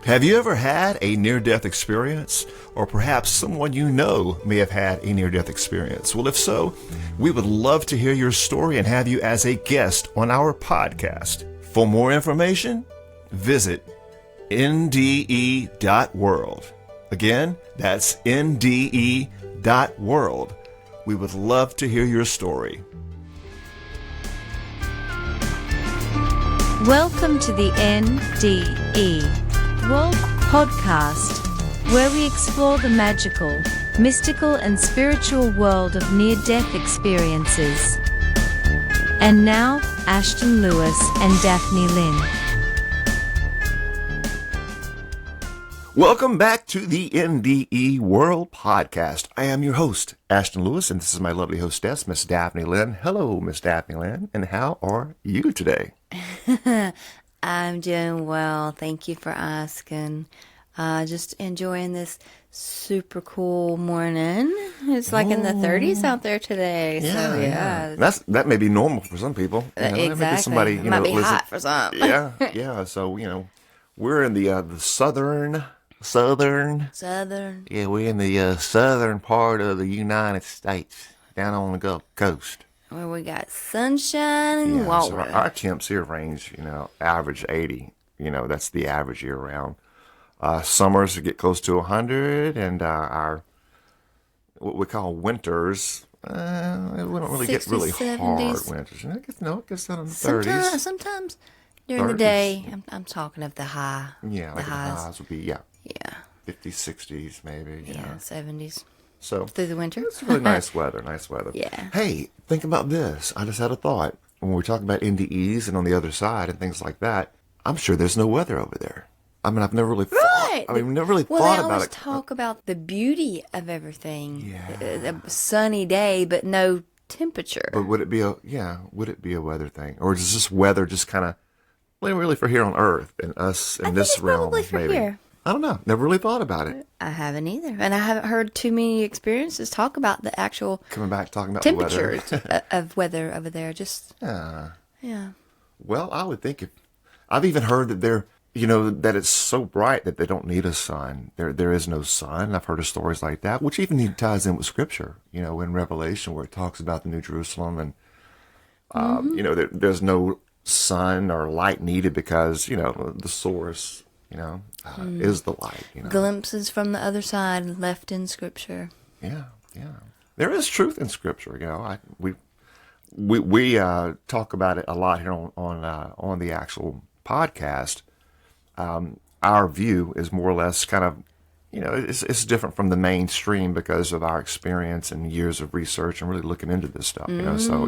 Have you ever had a near-death experience? Or perhaps someone you know may have had a near-death experience. Well, if so, we would love to hear your story and have you as a guest on our podcast. For more information, visit NDE.world. Again, that's NDE.world. We would love to hear your story. Welcome to the NDE World Podcast, where we explore the magical, mystical, and spiritual world of near-death experiences. And now, Ashton Lewis and Daphne Lynn. Welcome back to the NDE World Podcast. I am your host, Ashton Lewis, and this is my lovely hostess, Miss Daphne Lynn. Hello, Miss Daphne Lynn, and how are you today? I'm doing well. Thank you for asking. Just enjoying this super cool morning. It's like in the 30s out there today. Yeah. That may be normal for some people. Exactly. Maybe somebody, it might be hot for some. Yeah. So, we're in the southern. Yeah, we're in the southern part of the United States, down on the Gulf Coast. Where we got sunshine and water. So our temps here range, average 80. That's the average year round. Summers get close to 100, and our what we call winters, we don't really 60s, get really 70s. Hard winters. It gets down in the 30s. Sometimes during the day, I'm talking of the high. Yeah, the highs would be 50s, 60s maybe. Yeah, 70s. So through the winter. It's really nice weather. Yeah. Hey, think about this. I just had a thought. When we're talking about NDEs and on the other side and things like that, I'm sure there's no weather over there. I mean, I've never really thought. Right. Never really thought they about always it. Talk about the beauty of everything. Yeah. A sunny day, but no temperature. But would it be a weather thing, or is this weather just kind of really for here on Earth and us in this realm? Probably for maybe. Here. I don't know. Never really thought about it. I haven't either, and I haven't heard too many experiences talk about the actual coming back talking about temperatures the weather. of weather over there. Just yeah. Well, I would think I've even heard that that it's so bright that they don't need a sun. There is no sun. I've heard of stories like that, which even ties in with Scripture. In Revelation where it talks about the New Jerusalem and there's no sun or light needed because the source is the light. Glimpses from the other side left in Scripture. Yeah. There is truth in Scripture. We talk about it a lot here on the actual podcast. Our view is more or less kind of, it's different from the mainstream because of our experience and years of research and really looking into this stuff. So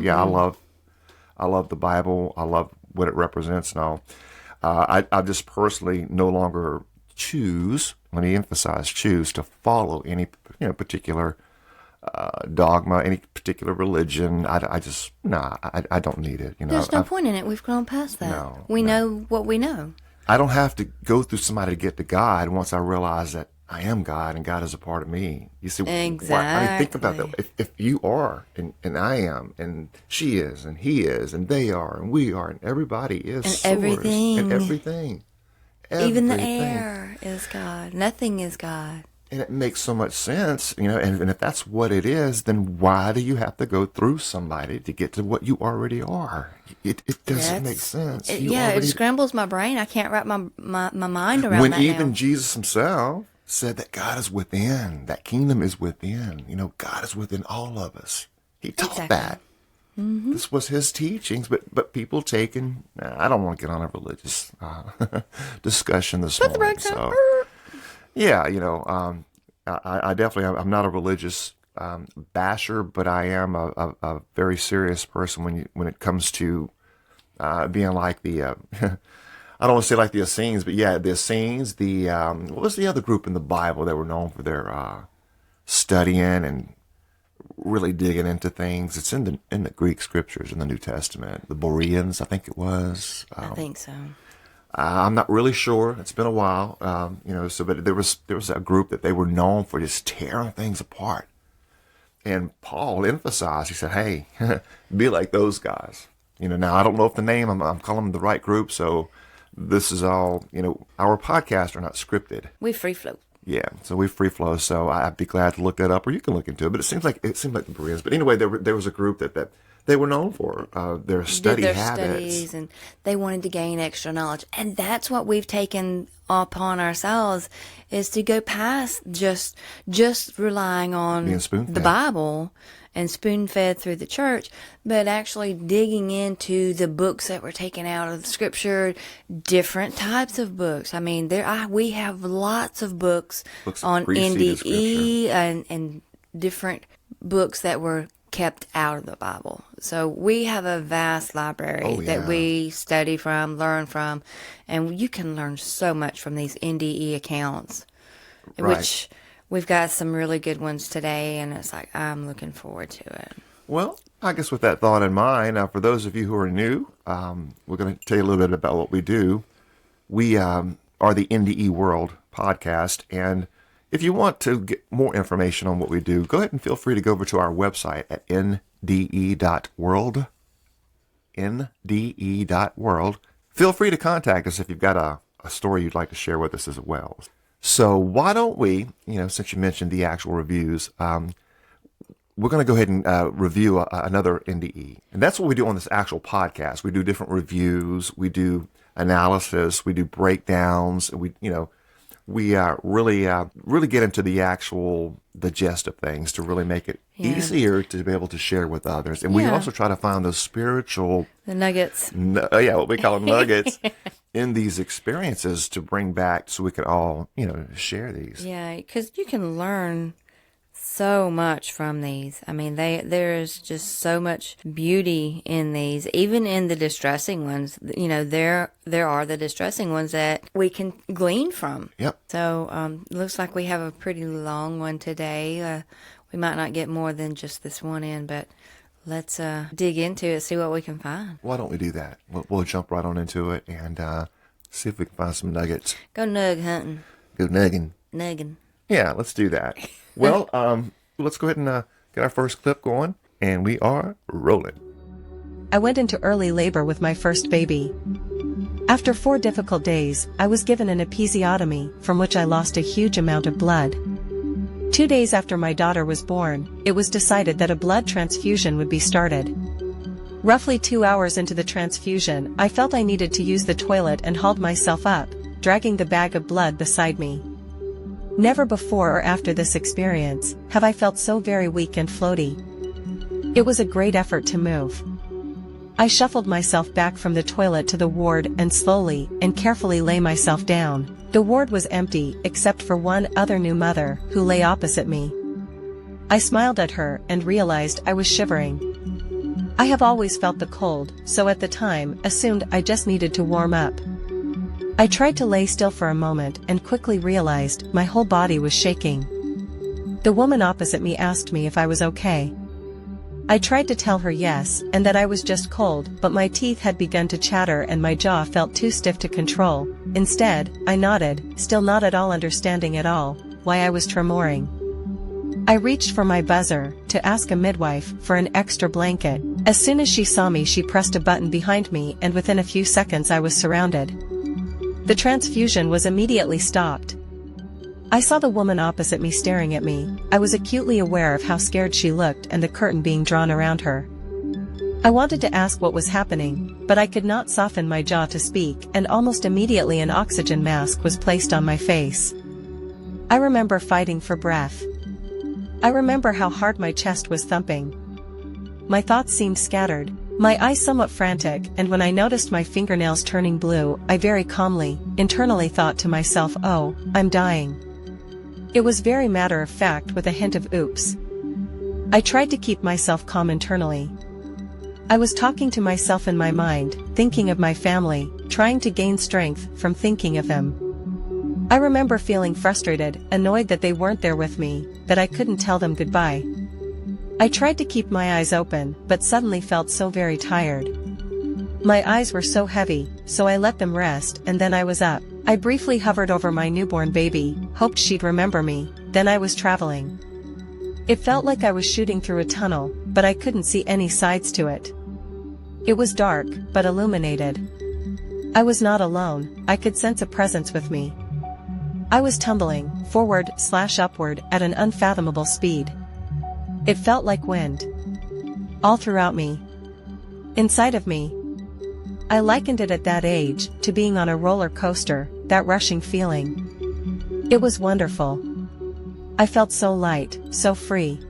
I love the Bible. I love what it represents and all. I just personally no longer choose, let me emphasize, choose to follow any particular dogma, any particular religion. I don't need it. There's no point in it. We've grown past that. We know what we know. I don't have to go through somebody to get to God once I realize that I am God and God is a part of me. You see, exactly. Think about that. If you are, and I am, and she is, and he is, and they are, and we are, and everybody is, and source, everything, and everything. Even the air is God. Nothing is God. And it makes so much sense, and if that's what it is, then why do you have to go through somebody to get to what you already are? It doesn't make sense. It scrambles my brain. I can't wrap my mind around that when even now. Jesus himself said that God is within, that kingdom is within. God is within all of us. He taught that. Mm-hmm. This was his teachings, but people taking. I don't want to get on a religious discussion this morning. Put the brakes on. Yeah, I definitely, I'm not a religious basher, but I am a very serious person when it comes to being like the, I don't want to say like the Essenes, but yeah, the Essenes, what was the other group in the Bible that were known for their studying and really digging into things? It's in the Greek scriptures in the New Testament. The Bereans, I think it was. I think so. I'm not really sure. It's been a while, but there was a group that they were known for just tearing things apart. And Paul emphasized, he said, hey, be like those guys. Now I don't know if the name, I'm calling them the right group, so this is all, our podcasts are not scripted. We free flow. Yeah, so we free flow. So I'd be glad to look that up, or you can look into it. But it seemed like the Bereans. But anyway, there was a group that they were known for their study habits, studies, and they wanted to gain extra knowledge. And that's what we've taken upon ourselves, is to go past just relying on the Bible and spoon-fed through the church, but actually digging into the books that were taken out of the Scripture, different types of books. I mean, we have lots of books on NDE and different books that were kept out of the Bible. So we have a vast library that we study from, learn from, and you can learn so much from these NDE accounts, which we've got some really good ones today, and it's like, I'm looking forward to it. Well, I guess with that thought in mind, for those of you who are new, we're going to tell you a little bit about what we do. We are the NDE World Podcast, and if you want to get more information on what we do, go ahead and feel free to go over to our website at nde.world. nde.world. Feel free to contact us if you've got a story you'd like to share with us as well. So why don't we, since you mentioned the actual reviews, we're going to go ahead and review another NDE. And that's what we do on this actual podcast. We do different reviews. We do analysis. We do breakdowns. We really get into the gist of things to really make it easier to be able to share with others. And we also try to find those spiritual... The nuggets. What we call nuggets in these experiences to bring back so we can all, share these. Yeah, because you can learn so much from these. I mean, there is just so much beauty in these, even in the distressing ones. There are the distressing ones that we can glean from. Yep. So, looks like we have a pretty long one today. We might not get more than just this one in, but let's dig into it, see what we can find. Why don't we do that? We'll jump right on into it and see if we can find some nuggets. Go nug hunting. Go nugging. Nugging. Yeah, let's do that. Well, let's go ahead and get our first clip going, and we are rolling. I went into early labor with my first baby. After 4 difficult days, I was given an episiotomy, from which I lost a huge amount of blood. 2 days after my daughter was born, it was decided that a blood transfusion would be started. Roughly 2 hours into the transfusion, I felt I needed to use the toilet and hauled myself up, dragging the bag of blood beside me. Never before or after this experience have I felt so very weak and floaty. It was a great effort to move. I shuffled myself back from the toilet to the ward and slowly and carefully lay myself down. The ward was empty except for one other new mother who lay opposite me. I smiled at her and realized I was shivering. I have always felt the cold, so at the time assumed I just needed to warm up. I tried to lay still for a moment and quickly realized my whole body was shaking. The woman opposite me asked me if I was okay. I tried to tell her yes, and that I was just cold, but my teeth had begun to chatter and my jaw felt too stiff to control. Instead, I nodded, still not at all understanding at all why I was tremoring. I reached for my buzzer to ask a midwife for an extra blanket. As soon as she saw me, she pressed a button behind me, and within a few seconds I was surrounded. The transfusion was immediately stopped. I saw the woman opposite me staring at me. I was acutely aware of how scared she looked and the curtain being drawn around her. I wanted to ask what was happening, but I could not soften my jaw to speak, and almost immediately an oxygen mask was placed on my face. I remember fighting for breath. I remember how hard my chest was thumping. My thoughts seemed scattered, my eyes somewhat frantic, and when I noticed my fingernails turning blue, I very calmly, internally thought to myself, "Oh, I'm dying." It was very matter of fact with a hint of oops. I tried to keep myself calm internally. I was talking to myself in my mind, thinking of my family, trying to gain strength from thinking of them. I remember feeling frustrated, annoyed that they weren't there with me, that I couldn't tell them goodbye. I tried to keep my eyes open, but suddenly felt so very tired. My eyes were so heavy, so I let them rest, and then I was up. I briefly hovered over my newborn baby, hoped she'd remember me, then I was traveling. It felt like I was shooting through a tunnel, but I couldn't see any sides to it. It was dark, but illuminated. I was not alone, I could sense a presence with me. I was tumbling, forward/upward at an unfathomable speed. It felt like wind. All throughout me. Inside of me. I likened it at that age to being on a roller coaster, that rushing feeling. It was wonderful. I felt so light, so free.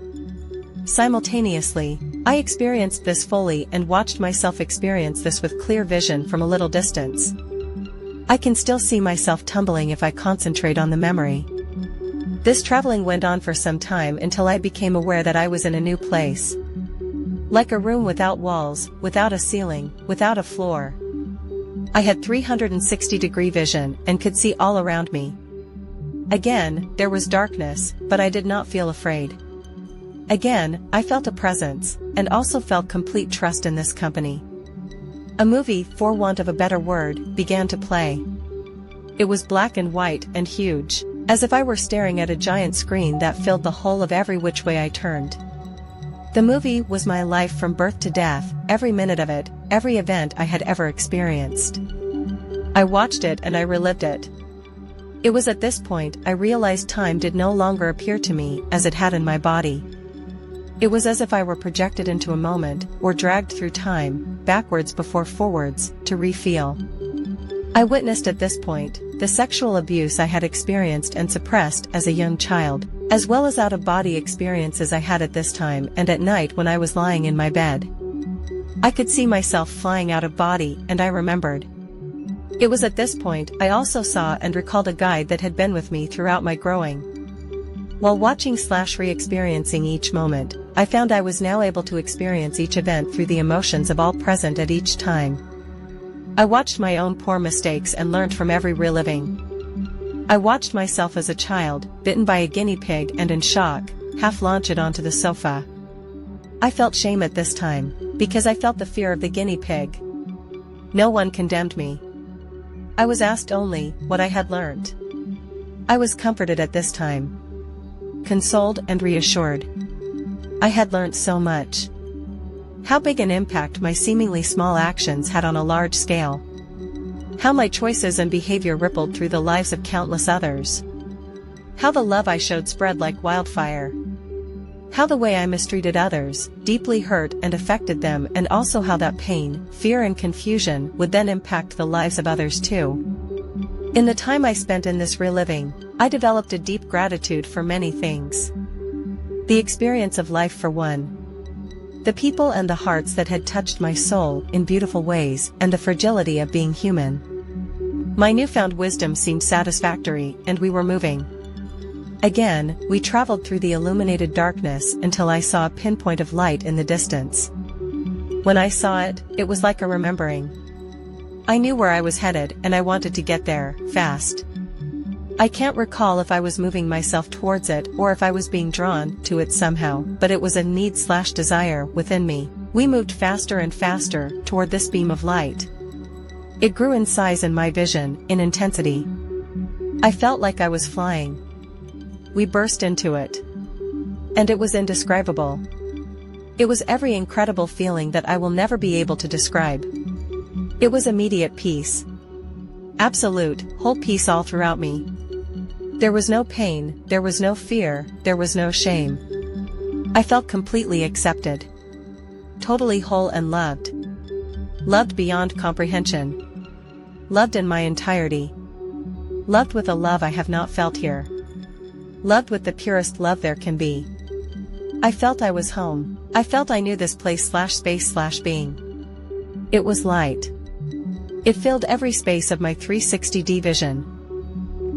Simultaneously, I experienced this fully and watched myself experience this with clear vision from a little distance. I can still see myself tumbling if I concentrate on the memory. This traveling went on for some time until I became aware that I was in a new place. Like a room without walls, without a ceiling, without a floor. I had 360-degree vision and could see all around me. Again, there was darkness, but I did not feel afraid. Again, I felt a presence, and also felt complete trust in this company. A movie, for want of a better word, began to play. It was black and white and huge, as if I were staring at a giant screen that filled the whole of every which way I turned. The movie was my life from birth to death, every minute of it, every event I had ever experienced. I watched it and I relived it. It was at this point I realized time did no longer appear to me as it had in my body. It was as if I were projected into a moment, or dragged through time, backwards before forwards, to re-feel. I witnessed at this point the sexual abuse I had experienced and suppressed as a young child, as well as out-of-body experiences I had at this time and at night when I was lying in my bed. I could see myself flying out of body, and I remembered. It was at this point I also saw and recalled a guide that had been with me throughout my growing. While watching/re-experiencing each moment, I found I was now able to experience each event through the emotions of all present at each time. I watched my own poor mistakes and learned from every reliving. I watched myself as a child, bitten by a guinea pig and in shock, half launch it onto the sofa. I felt shame at this time, because I felt the fear of the guinea pig. No one condemned me. I was asked only what I had learned. I was comforted at this time. Consoled and reassured. I had learnt so much. How big an impact my seemingly small actions had on a large scale. How my choices and behavior rippled through the lives of countless others. How the love I showed spread like wildfire. How the way I mistreated others deeply hurt and affected them, and also how that pain, fear and confusion would then impact the lives of others too. In the time I spent in this reliving, I developed a deep gratitude for many things. The experience of life for one. The people and the hearts that had touched my soul in beautiful ways, and the fragility of being human. My newfound wisdom seemed satisfactory, and we were moving. Again, we traveled through the illuminated darkness until I saw a pinpoint of light in the distance. When I saw it, it was like a remembering. I knew where I was headed and I wanted to get there, fast. I can't recall if I was moving myself towards it or if I was being drawn to it somehow, but it was a need/desire within me. We moved faster and faster toward this beam of light. It grew in size in my vision, in intensity. I felt like I was flying. We burst into it. And it was indescribable. It was every incredible feeling that I will never be able to describe. It was immediate peace. Absolute, whole peace all throughout me. There was no pain, there was no fear, there was no shame. I felt completely accepted. Totally whole and loved. Loved beyond comprehension. Loved in my entirety. Loved with a love I have not felt here. Loved with the purest love there can be. I felt I was home. I felt I knew this place/space/being. It was light. It filled every space of my 360D vision.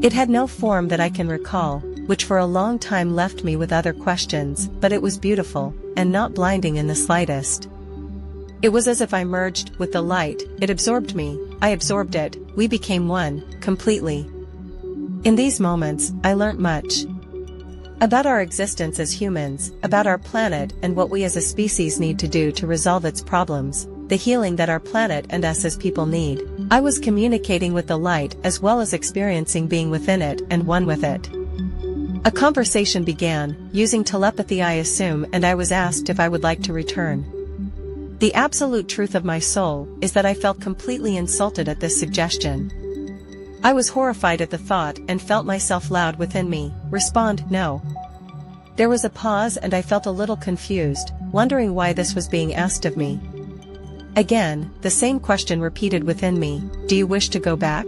It had no form that I can recall, which for a long time left me with other questions, but it was beautiful, and not blinding in the slightest. It was as if I merged with the light, it absorbed me, I absorbed it, we became one, completely. In these moments, I learnt much. About our existence as humans, about our planet and what we as a species need to do to resolve its problems, the healing that our planet and us as people need. I was communicating with the light as well as experiencing being within it and one with it. A conversation began, using telepathy I assume, and I was asked if I would like to return. The absolute truth of my soul is that I felt completely insulted at this suggestion. I was horrified at the thought and felt myself loud within me, respond, no. There was a pause and I felt a little confused, wondering why this was being asked of me. Again, the same question repeated within me, do you wish to go back?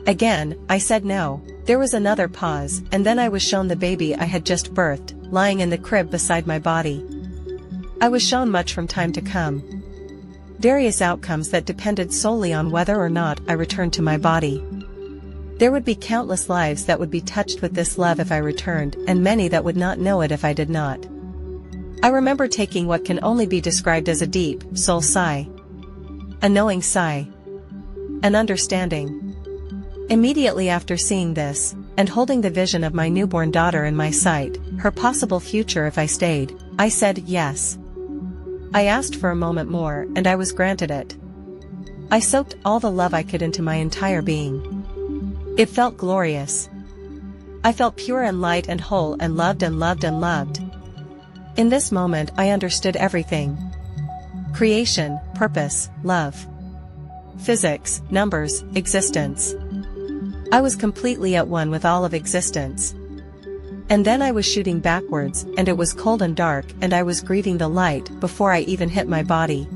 Again, I said no. There was another pause, and then I was shown the baby I had just birthed, lying in the crib beside my body. I was shown much from time to come. Various outcomes that depended solely on whether or not I returned to my body. There would be countless lives that would be touched with this love if I returned, and many that would not know it if I did not. I remember taking what can only be described as a deep, soul sigh. A knowing sigh. An understanding. Immediately after seeing this, and holding the vision of my newborn daughter in my sight, her possible future if I stayed, I said yes. I asked for a moment more, and I was granted it. I soaked all the love I could into my entire being. It felt glorious. I felt pure and light and whole and loved and loved and loved. In this moment I understood everything. Creation, purpose, love. Physics, numbers, existence. I was completely at one with all of existence. And then I was shooting backwards, and it was cold and dark, and I was grieving the light before I even hit my body.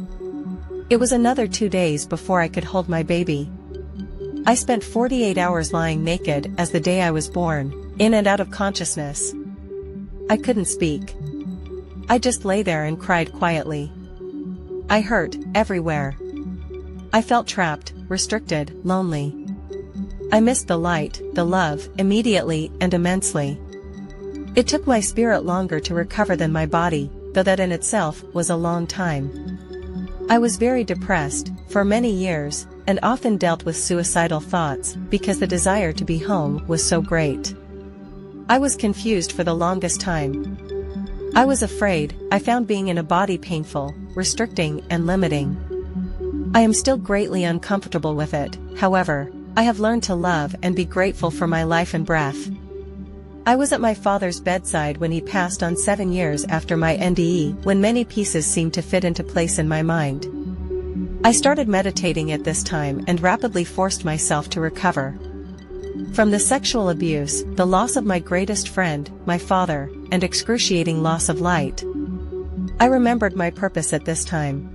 It was another 2 days before I could hold my baby. I spent 48 hours lying naked as the day I was born, in and out of consciousness. I couldn't speak. I just lay there and cried quietly. I hurt, everywhere. I felt trapped, restricted, lonely. I missed the light, the love, immediately and immensely. It took my spirit longer to recover than my body, though that in itself was a long time. I was very depressed, for many years, and often dealt with suicidal thoughts, because the desire to be home was so great. I was confused for the longest time. I was afraid. I found being in a body painful, restricting, and limiting. I am still greatly uncomfortable with it, however. I have learned to love and be grateful for my life and breath. I was at my father's bedside when he passed on 7 years after my NDE, when many pieces seemed to fit into place in my mind. I started meditating at this time and rapidly forced myself to recover. From the sexual abuse, the loss of my greatest friend, my father, and excruciating loss of light. I remembered my purpose at this time.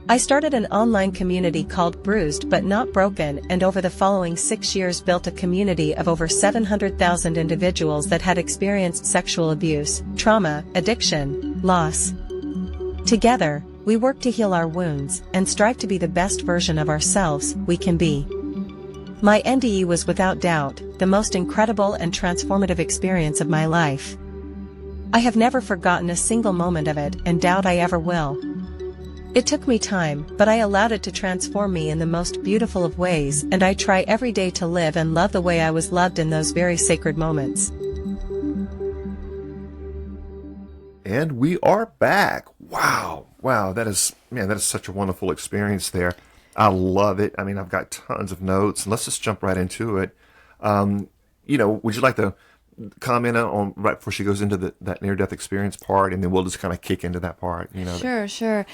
I started an online community called Bruised But Not Broken, and over the following 6 years built a community of over 700,000 individuals that had experienced sexual abuse, trauma, addiction, loss. Together, we work to heal our wounds and strive to be the best version of ourselves we can be. My NDE was without doubt the most incredible and transformative experience of my life. I have never forgotten a single moment of it and doubt I ever will. It took me time, but I allowed it to transform me in the most beautiful of ways, and I try every day to live and love the way I was loved in those very sacred moments. And we are back. Wow. That is such a wonderful experience there. I love it. I mean, I've got tons of notes, and let's just jump right into it. Would you like to comment on right before she goes into that near-death experience part, and then we'll just kind of kick into that part? Sure.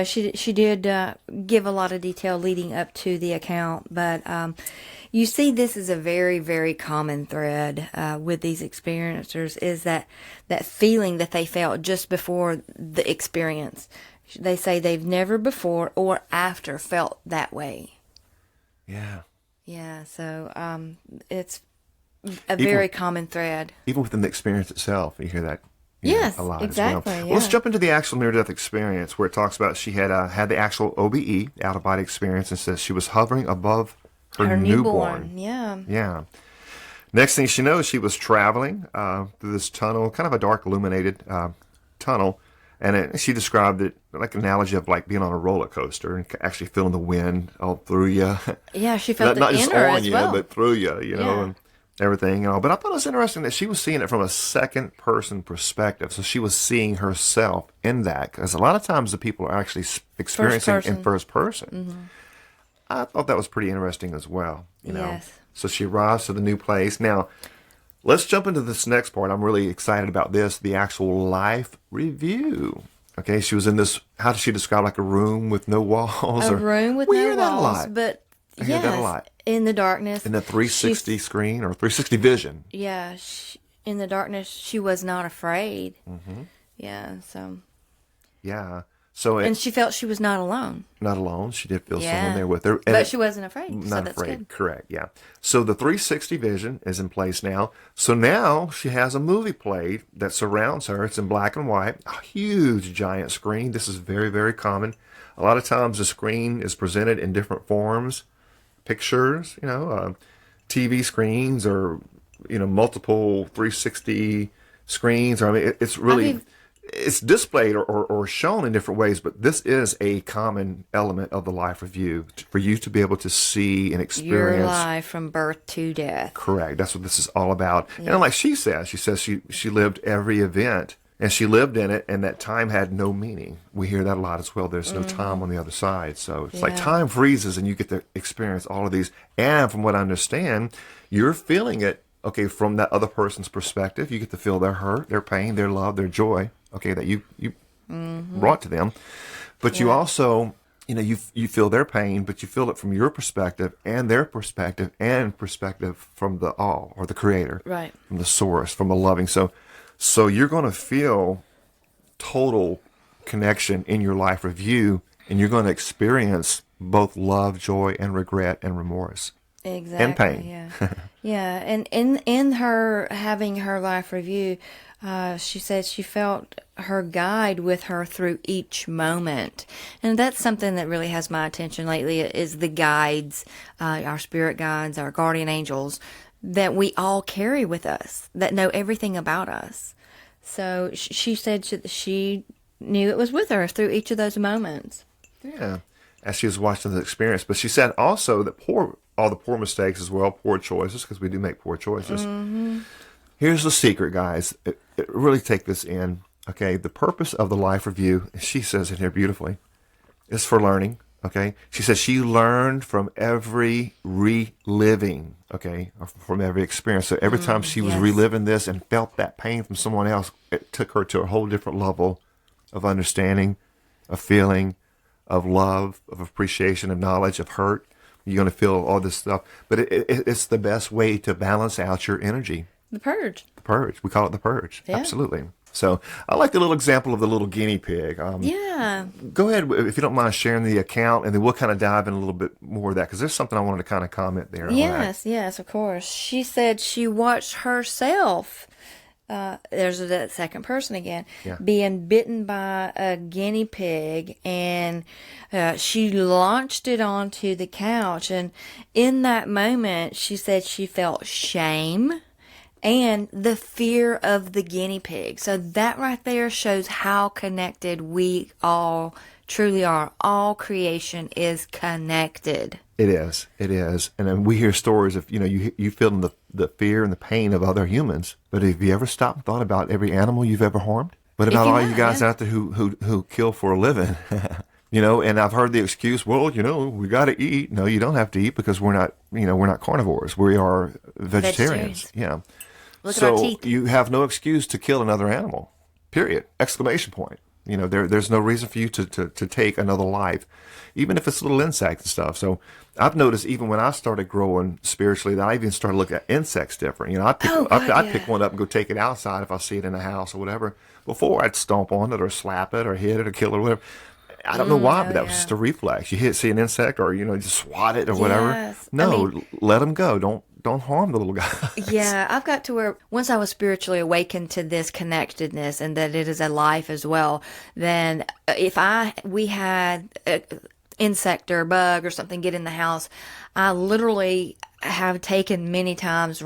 She did give a lot of detail leading up to the account, but you see, this is a very, very common thread with these experiencers, is that feeling that they felt just before the experience. They say they've never before or after felt that way. Yeah. So it's a very common thread. Even within the experience itself, you hear that a lot exactly, as well. Yeah. Well, let's jump into the actual near-death experience, where it talks about she had had the actual OBE, out-of-body experience, and says she was hovering above her newborn. Yeah. Next thing she knows, she was traveling through this tunnel, kind of a dark illuminated tunnel, and she described it like an analogy of like being on a roller coaster and actually feeling the wind all through you. Yeah, she felt not it just in her on as you, well. but through you, and everything. But I thought it was interesting that she was seeing it from a second-person perspective. So she was seeing herself in that, because a lot of times the people are actually experiencing in first person. Mm-hmm. I thought that was pretty interesting as well. Yes. So she arrives to the new place. Now, let's jump into this next part. I'm really excited about this, the actual life review. Okay, she was in this, how does she describe, like a room with no walls? A room with we no hear that a walls, lot. but I hear that a lot. in the darkness. In the 360 screen or 360 vision. Yeah, in the darkness, she was not afraid. Yeah, so. Yeah. So And she felt she was not alone. not alone. She did feel Yeah. someone there with her. But she wasn't afraid. So Not that's afraid. good. Correct. Yeah. So the 360 vision is in place now. So now she has a movie played that surrounds her. It's in black and white. A huge giant screen. This is very, very common. A lot of times the screen is presented in different forms. Pictures, TV screens or, multiple 360 screens. Or, I mean, it's really... It's displayed or shown in different ways, but this is a common element of the life review for you to be able to see and experience Your life from birth to death. Correct. That's what this is all about. Yeah. And like she says she lived every event and she lived in it, and that time had no meaning. We hear that a lot as well. There's no time on the other side. So it's like time freezes and you get to experience all of these. And from what I understand, you're feeling it, okay, from that other person's perspective. You get to feel their hurt, their pain, their love, their joy, okay, that you brought to them. But you also, you feel their pain, but you feel it from your perspective and their perspective and perspective from the all or the creator. Right. From the source, from the loving. So you're going to feel total connection in your life review, and you're going to experience both love, joy, and regret and remorse. Exactly. And pain. Yeah. Yeah. And in her having her life review, she said she felt her guide with her through each moment. And that's something that really has my attention lately is the guides, our spirit guides, our guardian angels that we all carry with us, that know everything about us. So she said she knew it was with her through each of those moments. Yeah. As she was watching the experience. But she said also that all the poor mistakes as well, poor choices, because we do make poor choices. Here's the secret, guys. Really take this in. Okay, the purpose of the life review, she says it here beautifully, is for learning. Okay, she says she learned from every reliving. Okay, or from every experience. So every time she was reliving this and felt that pain from someone else, it took her to a whole different level of understanding, of feeling, of love, of appreciation, of knowledge, of hurt. You're going to feel all this stuff, but it's the best way to balance out your energy. The purge. The purge. We call it the purge. Yeah. Absolutely. So I like the little example of the little guinea pig. Yeah. Go ahead, if you don't mind sharing the account, and then we'll kind of dive in a little bit more of that, because there's something I wanted to kind of comment there. Yes, of course. She said she watched herself. There's that second person again, being bitten by a guinea pig, and she launched it onto the couch. And in that moment, she said she felt shame and the fear of the guinea pig. So that right there shows how connected we all truly are. All creation is connected. It is. And then we hear stories of, you feeling the fear and the pain of other humans. But have you ever stopped and thought about every animal you've ever harmed? What about all you guys out there who kill for a living? And I've heard the excuse, well, we got to eat. No, you don't have to eat because we're not carnivores. We are vegetarians. Yeah. Look at our teeth. You have no excuse to kill another animal, period. Exclamation point. There's no reason for you to take another life, even if it's little insects and stuff. So I've noticed even when I started growing spiritually that I even started looking at insects different. I'd pick one up and go take it outside if I see it in the house or whatever. Before I'd stomp on it or slap it or hit it or kill it or whatever. I don't know why, but that was just a reflex. You see an insect or, just swat it or whatever. Yes. No, let them go. Don't harm the little guy. Yeah, I've got to where once I was spiritually awakened to this connectedness and that it is a life as well, then if we had an insect or a bug or something get in the house, I literally have taken many times,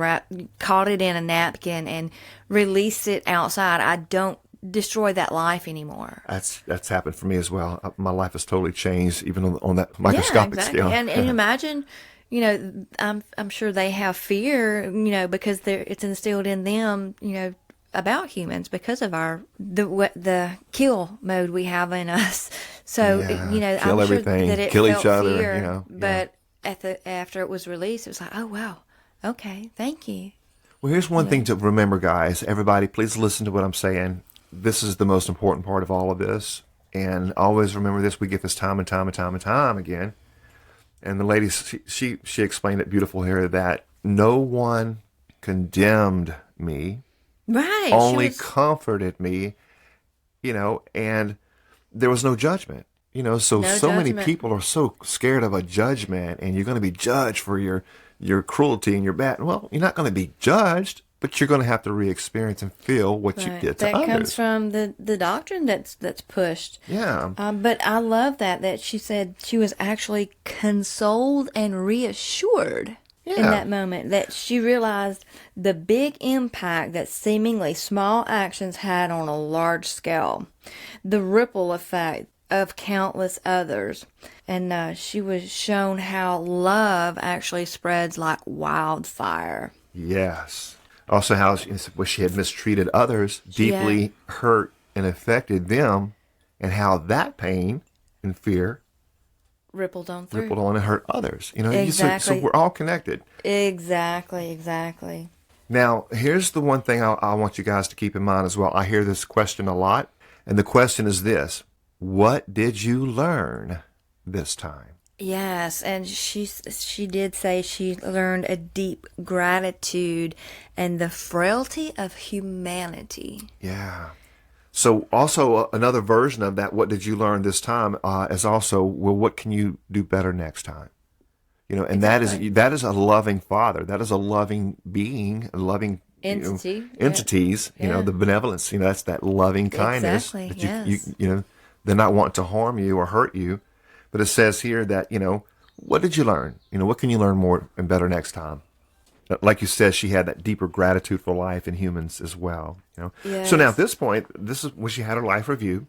caught it in a napkin and released it outside. I don't destroy that life anymore. That's happened for me as well. My life has totally changed, even on that microscopic scale. And imagine, I'm sure they have fear, because it's instilled in them, about humans because of the kill mode we have in us. So kill I'm everything, sure that it kill felt each other. Fear, but after it was released, it was like, oh wow, okay, thank you. Well, here's one thing to remember, guys. Everybody, please listen to what I'm saying. this is the most important part of all of this. And always remember this. We get this time and time and time and time again. And the lady, she explained it beautiful here that no one condemned me. Right. Only comforted me, and there was no judgment. So many people are so scared of a judgment, and you're going to be judged for your cruelty and your bad. Well, you're not going to be judged, but you're going to have to re-experience and feel what you did to others. That comes from the doctrine that's pushed. Yeah. But I love that she said she was actually consoled and reassured in that moment, that she realized the big impact that seemingly small actions had on a large scale, the ripple effect of countless others. And she was shown how love actually spreads like wildfire. Yes. Also how she had mistreated others, deeply hurt and affected them, and how that pain and fear rippled on and hurt others. Exactly. So we're all connected. Exactly. Now, here's the one thing I want you guys to keep in mind as well. I hear this question a lot, and the question is this: what did you learn this time? Yes, and she did say she learned a deep gratitude and the frailty of humanity. Yeah. So also another version of that, what did you learn this time, is also, well, what can you do better next time? And exactly. that is a loving Father. That is a loving being, a loving entities. The benevolence. That's that loving kindness. Exactly. That they're not wanting to harm you or hurt you. But it says here that what did you learn? What can you learn more and better next time? Like you said, she had that deeper gratitude for life and humans as well. Yes. So now at this point, this is when she had her life review,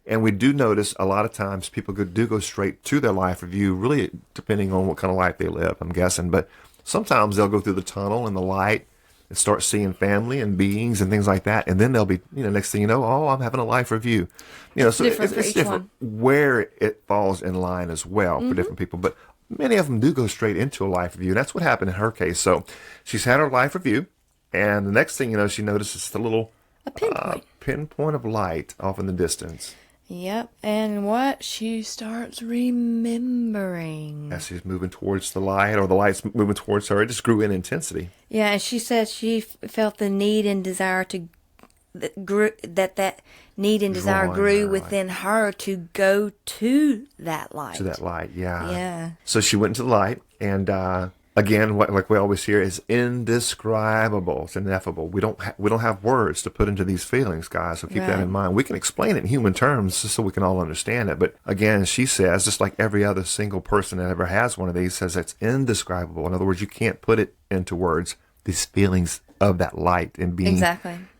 and we do notice a lot of times people do go straight to their life review, really depending on what kind of life they live, I'm guessing. But sometimes they'll go through the tunnel and the light and start seeing family and beings and things like that, and then they'll be, next thing you know, I'm having a life review. So it's different where it falls in line as well for different people, but many of them do go straight into a life review, and that's what happened in her case. So she's had her life review, and the next thing she notices the little pinpoint of light off in the distance. Yep, and what she starts remembering. As she's moving towards the light, or the light's moving towards her, it just grew in intensity. Yeah, and she said she felt the need and desire that need and desire grew within her to go to that light. To that light, yeah. Yeah. So she went into the light, and again, like we always hear, is indescribable. It's ineffable. We don't have words to put into these feelings, guys. So keep that in mind. We can explain it in human terms just so we can all understand it. But again, she says, just like every other single person that ever has one of these, says it's indescribable. In other words, you can't put it into words. These feelings of that light and being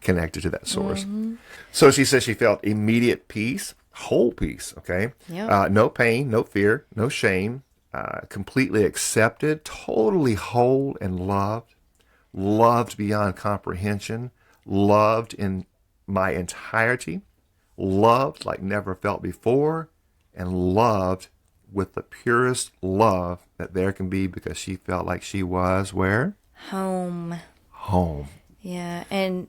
connected to that source. Mm-hmm. So she says she felt immediate peace, whole peace. Okay, no pain, no fear, no shame. Completely accepted, totally whole and loved beyond comprehension, loved in my entirety, loved like never felt before, and loved with the purest love that there can be, because she felt like she was where? Home. Yeah, and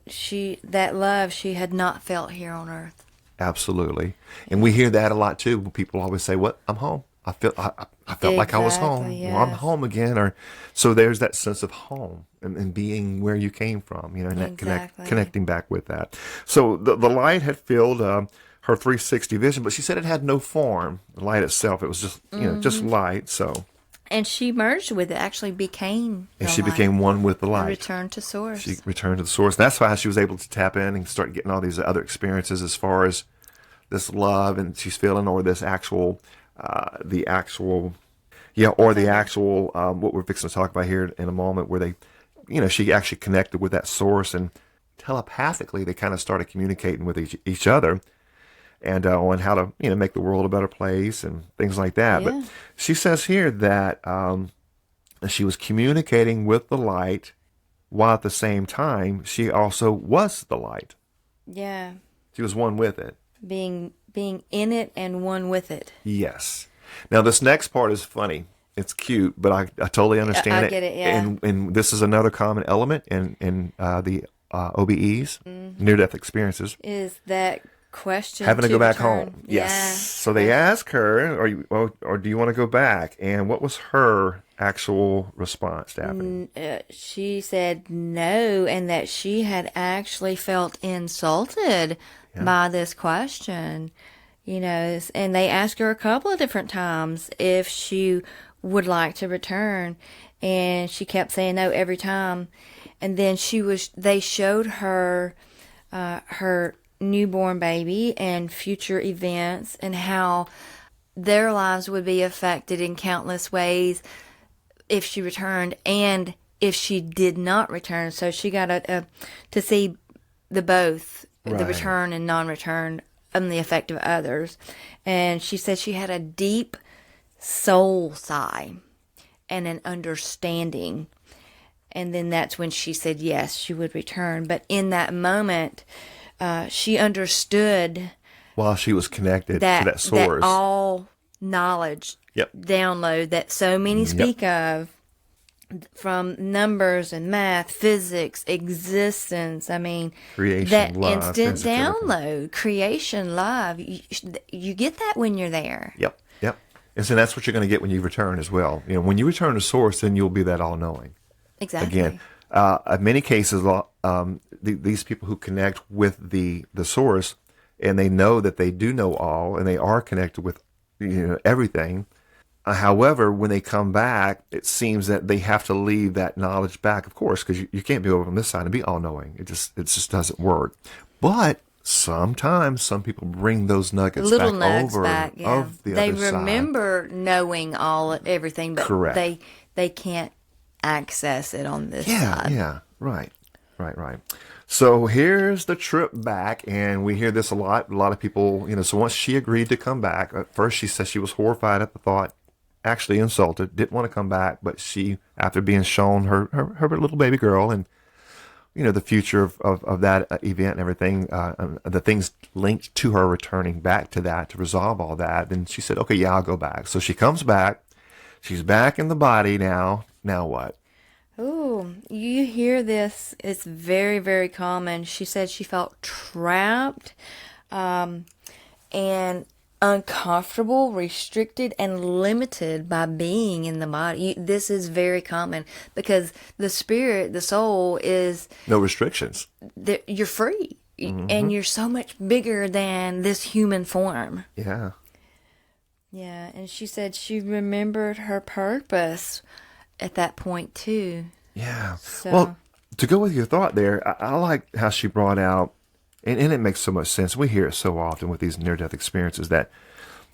that love she had not felt here on earth. Absolutely. And we hear that a lot too. People always say, "What? I'm home. I felt like I was home. Yes. Or I'm home again." Or so there's that sense of home and being where you came from, and that connecting back with that. So the light had filled her 360 vision, but she said it had no form. The light itself, it was just just light. So. And she merged with it, actually became and she became one with the light. Returned to source. She returned to the source. That's why she was able to tap in and start getting all these other experiences as far as this love and she's feeling, or this actual, what we're fixing to talk about here in a moment, where they, she actually connected with that source, and telepathically they kind of started communicating with each other. And on how to make the world a better place and things like that. Yeah. But she says here that she was communicating with the light, while at the same time she also was the light. Yeah. She was one with it. Being in it and one with it. Yes. Now this next part is funny. It's cute, but I totally understand it. I get it, yeah. And this is another common element in the OBEs. Mm-hmm. near-death experiences. Is that question Having to go back return. home. Yes. Yeah. So they ask her, or do you want to go back? And what was her actual response, Daphne? She said no, and that she had actually felt insulted by this question. And they asked her a couple of different times if she would like to return, and she kept saying no every time. And then they showed her her newborn baby and future events and how their lives would be affected in countless ways if she returned and if she did not return. So she got to see the return and non-return, and the effect of others. And she said she had a deep soul sigh and an understanding. And then that's when she said yes, she would return. But in that moment, she understood while she was connected to that source. That all knowledge download that so many speak of, from numbers and math, physics, existence. I mean, creation, that love, instant download, creation, love. You get that when you're there. Yep. And so that's what you're going to get when you return as well. When you return to source, then you'll be that all-knowing. Exactly. Again, in many cases, these people who connect with the source, and they know that they do know all, and they are connected with everything. However, when they come back, it seems that they have to leave that knowledge back, of course, because you can't be over on this side and be all-knowing. It just doesn't work. But sometimes some people bring those nuggets little back nuggets over back, of the they other side. remember knowing everything, but Correct. they can't access it on this side. Yeah, right. So here's the trip back, and we hear this a lot. A lot of people, so once she agreed to come back, at first she said she was horrified at the thought, actually insulted, didn't want to come back, but she, after being shown her little baby girl and, the future of that event and everything, the things linked to her returning back to that to resolve all that, then she said, okay, yeah, I'll go back. So she comes back. She's back in the body now. Now what? Ooh, you hear this. It's very, very common. She said she felt trapped and uncomfortable, restricted, and limited by being in the body. This is very common because the spirit, the soul is... No restrictions. You're free. And you're so much bigger than this human form. Yeah. Yeah, and she said she remembered her purpose at that point too. Yeah. So. Well, to go with your thought there, I like how she brought out, and it makes so much sense. We hear it so often with these near-death experiences that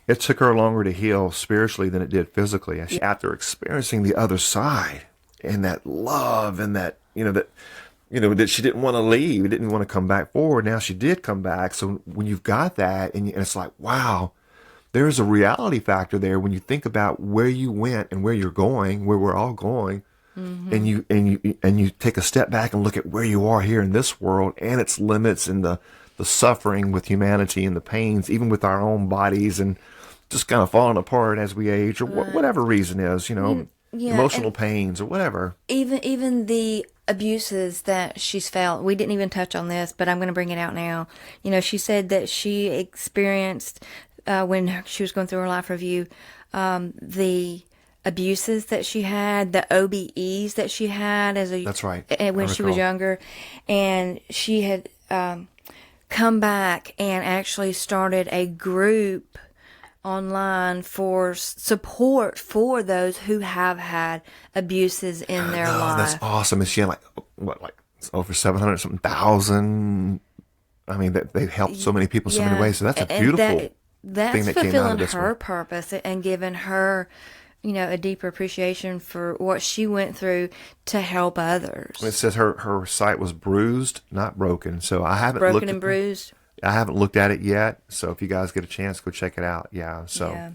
it took her longer to heal spiritually than it did physically. And after experiencing the other side and that love and that, that she didn't want to leave, didn't want to come back forward. Now she did come back. So when you've got that, and it's like, wow, there is a reality factor there when you think about where you went and where you're going, where we're all going, and you take a step back and look at where you are here in this world and its limits and the suffering with humanity and the pains, even with our own bodies, and just kind of falling apart as we age, or whatever reason is, emotional pains or whatever. Even the abuses that she's felt, we didn't even touch on this, but I'm going to bring it out now. She said that she experienced when she was going through her life review, the abuses that she had, the OBEs that she had that's right, when she was younger, and she had come back and actually started a group online for support for those who have had abuses in their life. That's awesome. And she had like over 700 something thousand. I mean, they've helped so many people so many ways. So that's a beautiful that's thing that came out of this fulfilling her one. purpose and giving her, a deeper appreciation for what she went through to help others. It says her sight was bruised, not broken. So I haven't broken and bruised. I haven't looked at it yet. So if you guys get a chance, go check it out. Yeah. So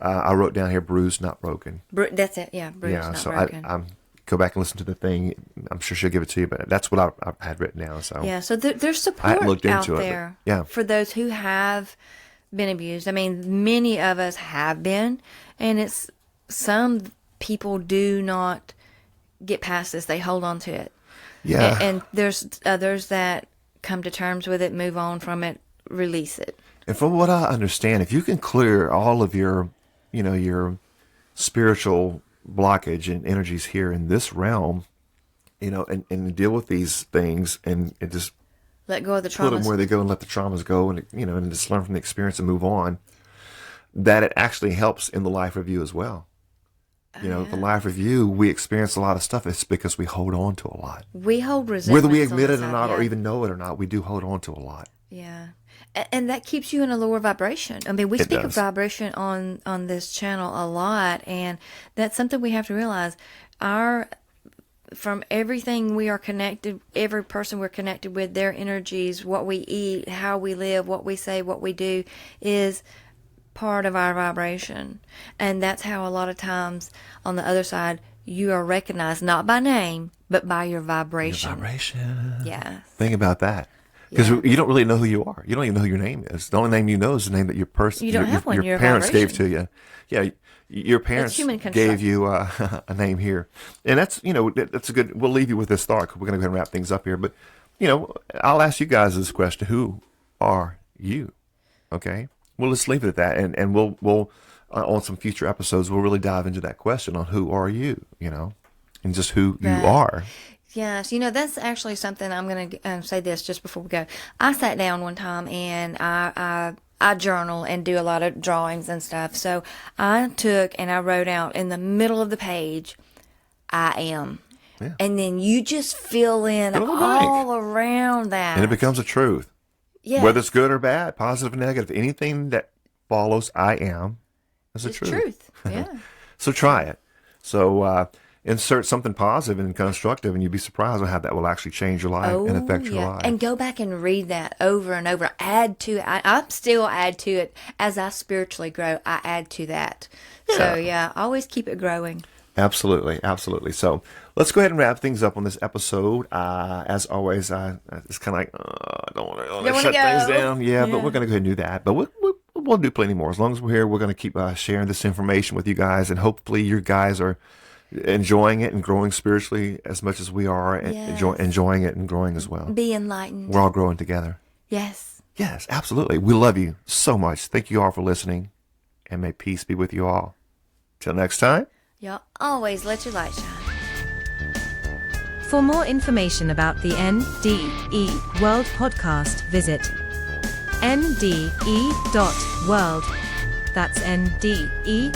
I wrote down here, bruised, not broken. That's it. Yeah. Bruised, not broken. I go back and listen to the thing. I'm sure she'll give it to you, but that's what I had written down. So yeah. So there's support out there but, for those who have been abused. I mean, many of us have been, and some people do not get past this. They hold on to it. Yeah. And there's others that come to terms with it, move on from it, release it. And from what I understand, if you can clear all of your, your spiritual blockage and energies here in this realm, and deal with these things and just let go of the put them traumas. where they go and let the traumas go and, and just learn from the experience and move on, that it actually helps in the life review as well. The life review, we experience a lot of stuff. It's because we hold on to a lot. We hold resentment. Whether we admit it or not, or even know it or not, we do hold on to a lot. Yeah. And that keeps you in a lower vibration. I mean, we speak of does. vibration on this channel a lot, and that's something we have to realize. From everything we are connected, every person we're connected with, their energies, what we eat, how we live, what we say, what we do is part of our vibration. And that's how a lot of times on the other side, you are recognized not by name, but by your vibration. Your vibration. Yeah. Think about that. Because you don't really know who you are. You don't even know who your name is. The only name you know is the name that your You don't have one. your Your parents vibration. gave to you. Yeah, your parents human construct. gave you a name here, and that's that's a good. We'll leave you with this thought. 'Cause we're going to go ahead and wrap things up here, but I'll ask you guys this question: who are you? Okay, we'll just leave it at that, and we'll on some future episodes we'll really dive into that question on who are you, and just who you Right. are. Yes, that's actually something I'm going to say this just before we go. I sat down one time and I journal and do a lot of drawings and stuff. So I took and I wrote out in the middle of the page, I am. Yeah. And then you just fill in Fill in the blank. all around that. And it becomes a truth. Yes. Whether it's good or bad, positive or negative, anything that follows I am is a It's truth. truth. Yeah. So try it. So insert something positive and constructive, and you'd be surprised at how that will actually change your life and affect your life. And go back and read that over and over. Add to it. I still add to it as I spiritually grow. I add to that. So always keep it growing. Absolutely, absolutely. So let's go ahead and wrap things up on this episode. As always, it's kind of like I don't want to shut things down. Yeah, but we're going to go ahead and do that. But we'll do plenty more. As long as we're here, we're going to keep sharing this information with you guys, and hopefully you guys are enjoying it and growing spiritually as much as we are, and enjoying it and growing as well. Be enlightened. We're all growing together. Yes. Yes, absolutely. We love you so much. Thank you all for listening, and may peace be with you all. Till next time. Y'all always let your light shine. For more information about the NDE World Podcast, visit nde.world. That's nde.world.